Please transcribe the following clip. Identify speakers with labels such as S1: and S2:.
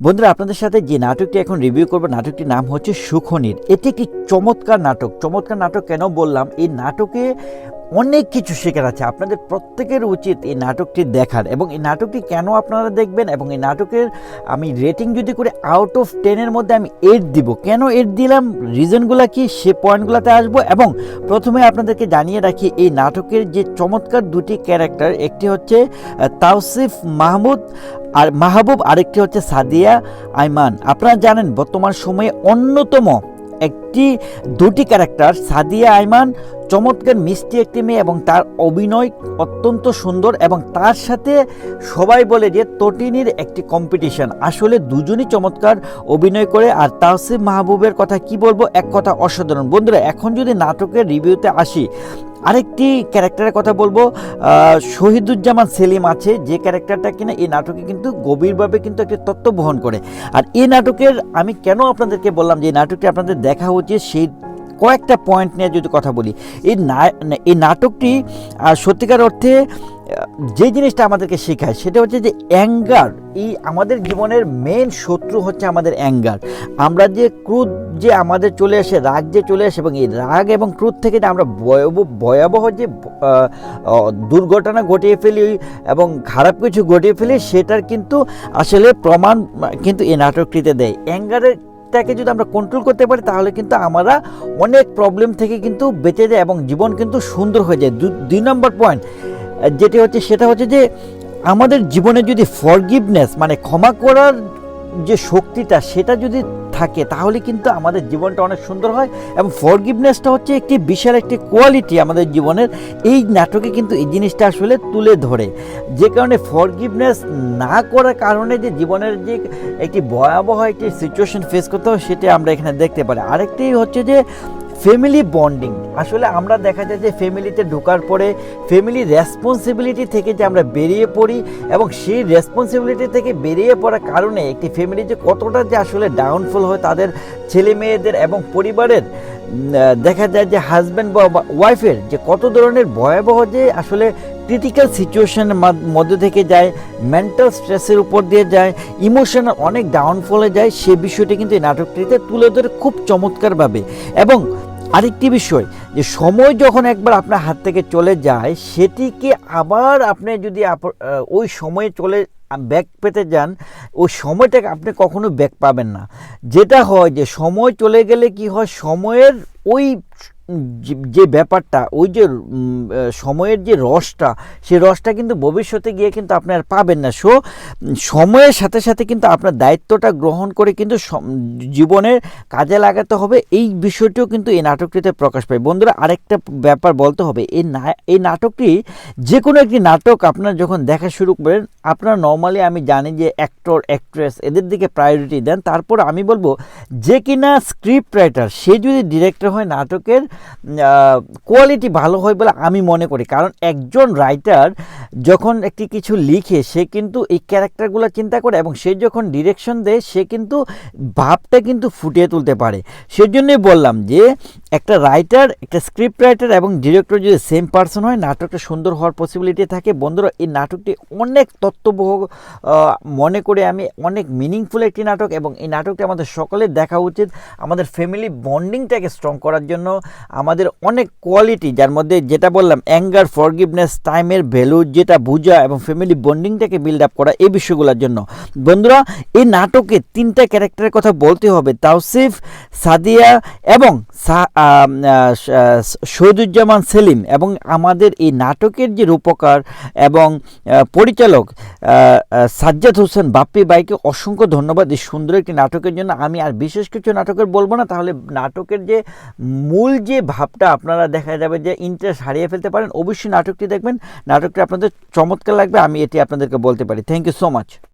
S1: বন্ধুরা, আপনাদের সাথে যে নাটকটি এখন রিভিউ করব, নাটকটির নাম হচ্ছে সুখনির। এটি একটি চমৎকার নাটক। চমৎকার নাটক কেন বললাম, এই নাটকে অনেক কিছু শেখার আছে। আপনাদের প্রত্যেকের উচিত এই নাটকটি দেখার, এবং এই নাটকটি কেন আপনারা দেখবেন, এবং এই নাটকের আমি রেটিং যদি করে আউট অফ 10-এর মধ্যে আমি 8 দিব। কেন 8 দিলাম, রিজনগুলো কি, সে পয়েন্টগুলোতে আসবো। এবং প্রথমে আপনাদেরকে জানিয়ে রাখি, এই নাটকের যে চমৎকার দুটি ক্যারেক্টার, একটি হচ্ছে তাওসিফ মাহবুব, আরেকটি হচ্ছে সাদিয়া আইমান। আপনারা জানেন বর্তমান সময়ে অন্যতম দুটি ক্যারেক্টার। সাদিয়া আইমান চমৎকার মিষ্টি একটি মেয়ে, এবং তার অভিনয় অত্যন্ত সুন্দর, এবং তার সাথে সবাই বলে যে তটিনীর একটি কম্পিটিশন। আসলে দুজনই চমৎকার অভিনয় করে। আর তাওসিফ মাহবুবের কথা কি বলবো, এক কথা অসাধারণ। বন্ধুরা, এখন যদি নাটকের রিভিউতে আসি, আরেকটি ক্যারেক্টারের কথা বলবো, শহীদুজ্জামান সেলিম আছে, যে ক্যারেক্টারটা কিনা এই নাটকে কিন্তু গভীরভাবে কিন্তু একটি তত্ত্ব বহন করে। আর এই নাটকের আমি কেন আপনাদেরকে বললাম যে এই নাটকটি আপনাদের দেখা উচিত, সেই কয়েকটা পয়েন্ট নিয়ে যদি কথা বলি, এই নাটকটি সত্যিকার অর্থে যে জিনিসটা আমাদেরকে শেখায় সেটা হচ্ছে যে অ্যাঙ্গার। এই আমাদের জীবনের মেন শত্রু হচ্ছে আমাদের অ্যাঙ্গার। আমরা যে ক্রোধ যে আমাদের চলে আসে, রাগ যে চলে আসে, এবং এই রাগ এবং ক্রোধ থেকে যে আমরা ভয়াবহ যে দুর্ঘটনা ঘটিয়ে ফেলি এবং খারাপ কিছু ঘটিয়ে ফেলি, সেটার কিন্তু আসলে প্রমাণ কিন্তু এই নাটকটিতে দেয়। অ্যাঙ্গারের টাকে যদি আমরা কন্ট্রোল করতে পারি, তাহলে কিন্তু আমরা অনেক প্রবলেম থেকে কিন্তু বেঁচে যায় এবং জীবন কিন্তু সুন্দর হয়ে যায়। 2 নম্বর পয়েন্ট যেটি হচ্ছে, সেটা হচ্ছে যে আমাদের জীবনে যদি ফরগিভনেস মানে ক্ষমা করার যে শক্তিটা, সেটা যদি থাকে, তাহলে কিন্তু আমাদের জীবনটা অনেক সুন্দর হয়। এবং ফরগিভনেসটা হচ্ছে একটি বিশাল একটি কোয়ালিটি আমাদের জীবনের। এই নাটকে কিন্তু এই জিনিসটা আসলে তুলে ধরে, যে কারণে ফরগিভনেস না করার কারণে যে জীবনের যে একটি ভয়াবহ একটি সিচুয়েশন ফেস করতে হয়, সেটা আমরা এখানে দেখতে পারি। আরেকটি হচ্ছে যে ফ্যামিলি বন্ডিং। আসলে আমরা দেখা যায় যে ফ্যামিলিতে ঢোকার পরে ফ্যামিলি রেসপন্সিবিলিটি থেকে যে আমরা বেরিয়ে পড়ি, এবং সেই রেসপন্সিবিলিটি থেকে বেরিয়ে পড়ার কারণে একটি ফ্যামিলি যে কতটা যে আসলে ডাউনফল হয় তাদের ছেলে মেয়েদের এবং পরিবারের, দেখা যায় যে হাজব্যান্ড বা ওয়াইফের যে কত ধরনের ভয়াবহ যে আসলে ক্রিটিক্যাল সিচুয়েশনের মধ্যে থেকে যায়, মেন্টাল স্ট্রেসের উপর দিয়ে যায়, ইমোশনাল অনেক ডাউনফলে যায়। সে বিষয়টি কিন্তু এই নাটকটিতে তুলে ধরে খুব চমৎকারভাবে। এবং আরেকটি বিষয়, যে সময় যখন একবার আপনার হাত থেকে চলে যায়, সেটিকে আবার আপনি যদি ওই সময়ে ব্যাক পেতে যান, ওই সময়টাকে আপনি কখনো ব্যাক পাবেন না। যেটা হয় যে সময় চলে গেলে কি হয়, সময়ের ওই যে ব্যাপারটা, ওই যে সময়ের যে রসটা, সেই রসটা কিন্তু ভবিষ্যতে গিয়ে কিন্তু আপনি আর পাবেন না। সময়ের সাথে সাথে কিন্তু আপনার দায়িত্বটা গ্রহণ করে কিন্তু জীবনের কাজে লাগাতে হবে। এই বিষয়টিও কিন্তু এই নাটকটিতে প্রকাশ পায়। বন্ধুরা, আরেকটা ব্যাপার বলতে হবে, এই নাটকটি যে কোনো একটি নাটক আপনার যখন দেখা শুরু করেন, আপনারা নর্মালি আমি জানি যে অ্যাক্টর অ্যাক্ট্রেস এদের দিকে প্রায়োরিটি দেন। তারপর আমি বলবো যে কিনা স্ক্রিপ্ট রাইটার, সে যদি ডিরেক্টর হয়, নাটকের কোয়ালিটি ভালো হয় বলে আমি মনে করি। কারণ একজন রাইটার যখন একটি কিছু লিখে, সে কিন্তু এই ক্যারেক্টারগুলো চিন্তা করে, এবং সে যখন ডিরেকশন দেয়, সে কিন্তু ভাবটা কিন্তু ফুটিয়ে তুলতে পারে। সেজন্যই বললাম যে একটা রাইটার, একটা স্ক্রিপ্ট রাইটার এবং ডিরেক্টর যদি সেম পার্সন হয়, নাটকটা সুন্দর হওয়ার পসিবিলিটি থাকে। বন্ধুরা, এই নাটকটি অনেক তত্ত্ববহ মনে করে আমি, অনেক মিনিংফুল একটি নাটক, এবং এই নাটকটি আমাদের সকলের দেখা উচিত। আমাদের ফ্যামিলি বন্ডিংটাকে স্ট্রং করার জন্য, আমাদের অনেক কোয়ালিটি, যার মধ্যে যেটা বললাম অ্যাঙ্গার, ফরগিভনেস, টাইমের ভ্যালু যেটা বোঝা, এবং ফ্যামিলি বন্ডিংটাকে বিল্ড আপ করা, এই বিষয়গুলোর জন্য। বন্ধুরা, এই নাটকে 3টা ক্যারেক্টারের কথা বলতে হবে, তাওসিফ, সাদিয়া এবং শহীদুজ্জামান সেলিম। এবং আমাদের এই নাটকের যে রূপকার এবং পরিচালক সাজ্জাদ হোসেন বাপ্পি ভাইকে অসংখ্য ধন্যবাদ এই সুন্দর একটি নাটকের জন্য। আমি আর বিশেষ কিছু নাটকের বলবো না, তাহলে নাটকের যে মূল যে ভাবটা আপনারা দেখা যাবে যে ইন্টারেস্ট হারিয়ে ফেলতে পারেন। অবশ্যই নাটকটি দেখবেন, নাটকটি আপনাদের চমৎকার লাগবে, আমি এটি আপনাদেরকে বলতে পারি। Thank you so much.